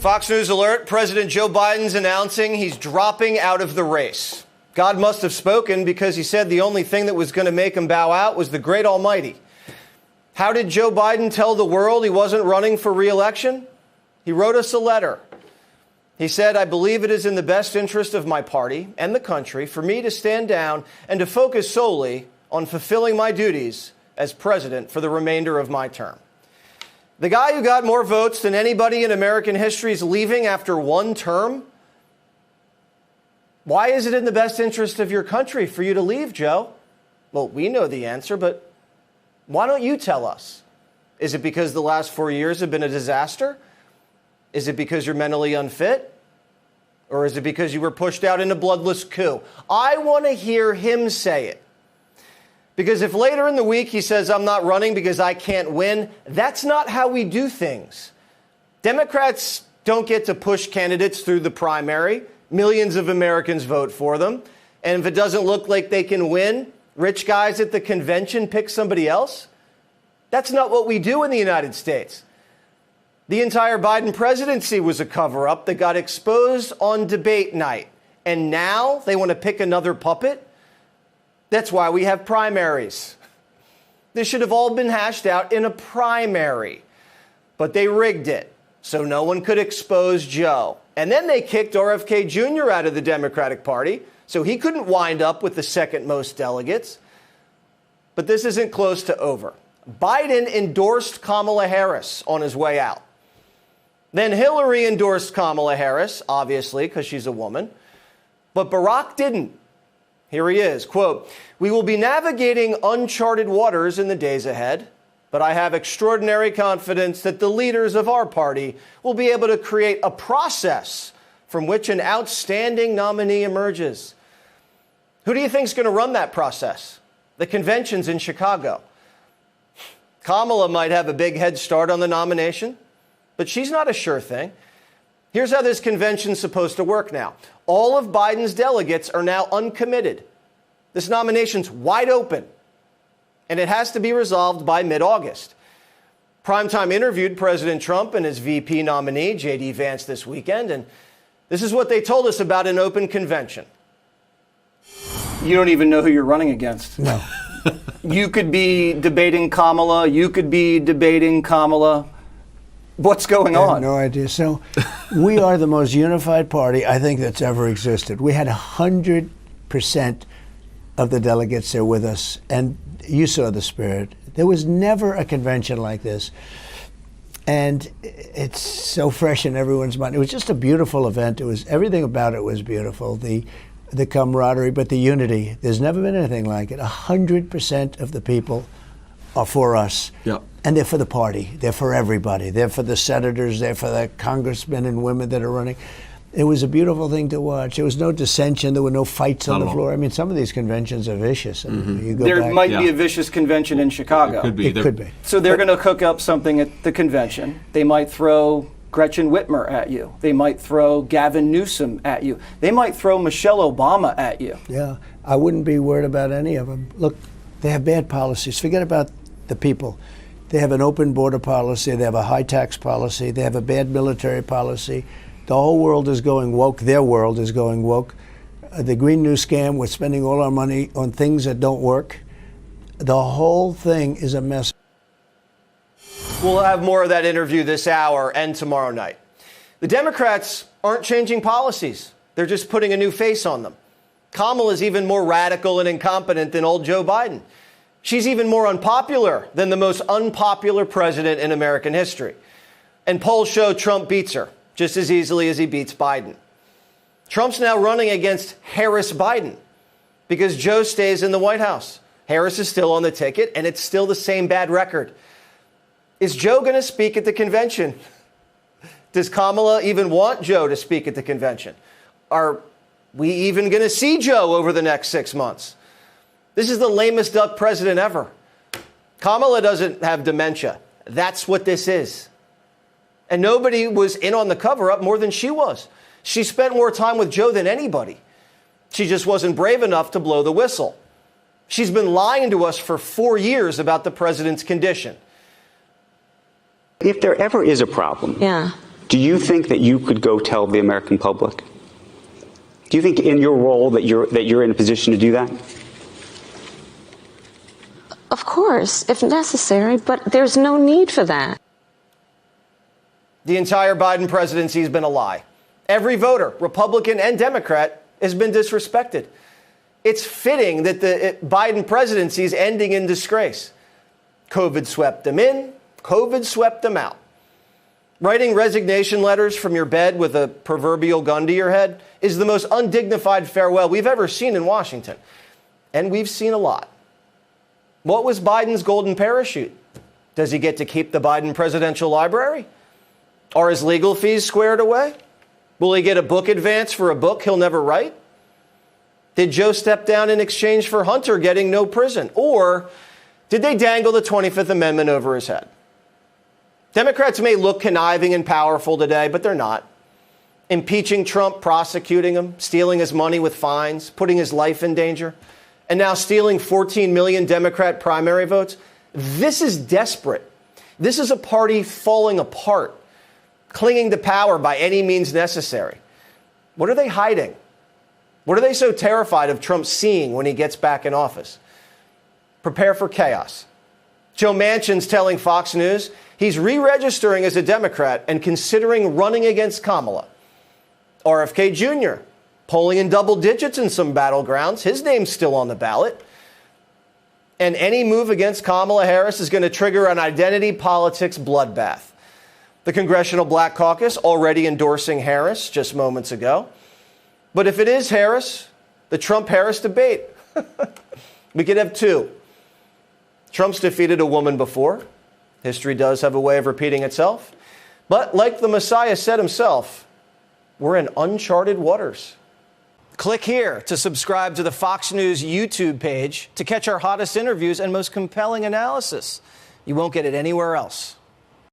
Fox News alert, President Joe Biden's announcing he's dropping out of the race. God must have spoken because he said the only thing that was going to make him bow out was the great Almighty. How did Joe Biden tell the world he wasn't running for re-election? He wrote us a letter. He said, I believe it is in the best interest of my party and the country for me to stand down and to focus solely on fulfilling my duties as president for the remainder of my term. The guy who got more votes than anybody in American history is leaving after one term? Why is it in the best interest of your country for you to leave, Joe? Well, we know the answer, but why don't you tell us? Is it because the last 4 years have been a disaster? Is it because you're mentally unfit? Or is it because you were pushed out in a bloodless coup? I want to hear him say it. Because if later in the week he says, I'm not running because I can't win, that's not how we do things. Democrats don't get to push candidates through the primary. Millions of Americans vote for them. And if it doesn't look like they can win, rich guys at the convention pick somebody else. That's not what we do in the United States. The entire Biden presidency was a cover-up that got exposed on debate night. And now they want to pick another puppet? That's why we have primaries. This should have all been hashed out in a primary. But they rigged it so no one could expose Joe. And then they kicked RFK Jr. out of the Democratic Party, so he couldn't wind up with the second most delegates. But this isn't close to over. Biden endorsed Kamala Harris on his way out. Then Hillary endorsed Kamala Harris, obviously, because she's a woman. But Barack didn't. Here he is, quote, we will be navigating uncharted waters in the days ahead, but I have extraordinary confidence that the leaders of our party will be able to create a process from which an outstanding nominee emerges. Who do you think is going to run that process? The convention's in Chicago. Kamala might have a big head start on the nomination, but she's not a sure thing. Here's how this convention's supposed to work now. All of Biden's delegates are now uncommitted. This nomination's wide open, and it has to be resolved by mid-August. Primetime interviewed President Trump and his VP nominee, J.D. Vance, this weekend, and this is what they told us about an open convention. You don't even know who you're running against. No. You could be debating Kamala. You could be debating Kamala. What's going on? I have no idea. So we are the most unified party I think that's ever existed. We had 100% of the delegates there with us, and you saw the spirit. There was never a convention like this, and it's so fresh in everyone's mind. It was just a beautiful event. It was everything about it was beautiful. The camaraderie, but the unity. There's never been anything like it. 100% of the people are for us. Yeah. And they're for the party. They're for everybody. They're for the senators. They're for the congressmen and women that are running. It was a beautiful thing to watch. There was no dissension. There were no fights on the floor. I mean, some of these conventions are vicious. I mean, you go there back, might be a vicious convention in Chicago. It could be. It could be. So they're going to cook up something at the convention. They might throw Gretchen Whitmer at you. They might throw Gavin Newsom at you. They might throw Michelle Obama at you. Yeah, I wouldn't be worried about any of them. Look, they have bad policies. Forget about the people. They have an open border policy. They have a high tax policy. They have a bad military policy. The whole world is going woke. Their world is going woke. The Green New Scam, we're spending all our money on things that don't work. The whole thing is a mess. We'll have more of that interview this hour and tomorrow night. The Democrats aren't changing policies. They're just putting a new face on them. Kamala is even more radical and incompetent than old Joe Biden. She's even more unpopular than the most unpopular president in American history. And polls show Trump beats her just as easily as he beats Biden. Trump's now running against Harris Biden because Joe stays in the White House. Harris is still on the ticket, and it's still the same bad record. Is Joe going to speak at the convention? Does Kamala even want Joe to speak at the convention? Are we even going to see Joe over the next 6 months? This is the lamest duck president ever. Kamala doesn't have dementia. That's what this is. And nobody was in on the cover-up more than she was. She spent more time with Joe than anybody. She just wasn't brave enough to blow the whistle. She's been lying to us for 4 years about the president's condition. If there ever is a problem, Do you think that you could go tell the American public? Do you think in your role that you're in a position to do that? Of course, if necessary, but there's no need for that. The entire Biden presidency has been a lie. Every voter, Republican and Democrat, has been disrespected. It's fitting that the Biden presidency is ending in disgrace. COVID swept them in, COVID swept them out. Writing resignation letters from your bed with a proverbial gun to your head is the most undignified farewell we've ever seen in Washington. And we've seen a lot. What was Biden's golden parachute? Does he get to keep the Biden presidential library? Are his legal fees squared away? Will he get a book advance for a book he'll never write? Did Joe step down in exchange for Hunter getting no prison? Or did they dangle the 25th Amendment over his head? Democrats may look conniving and powerful today, but they're not. Impeaching Trump, prosecuting him, stealing his money with fines, putting his life in danger, and now stealing 14 million Democrat primary votes. This is desperate. This is a party falling apart, clinging to power by any means necessary. What are they hiding? What are they so terrified of Trump seeing when he gets back in office? Prepare for chaos. Joe Manchin's telling Fox News he's re-registering as a Democrat and considering running against Kamala. RFK Jr. polling in double digits in some battlegrounds. His name's still on the ballot. And any move against Kamala Harris is going to trigger an identity politics bloodbath. The Congressional Black Caucus already endorsing Harris just moments ago. But if it is Harris, the Trump-Harris debate, we could have two. Trump's defeated a woman before. History does have a way of repeating itself. But like the Messiah said himself, we're in uncharted waters. Click here to subscribe to the Fox News YouTube page to catch our hottest interviews and most compelling analysis. You won't get it anywhere else.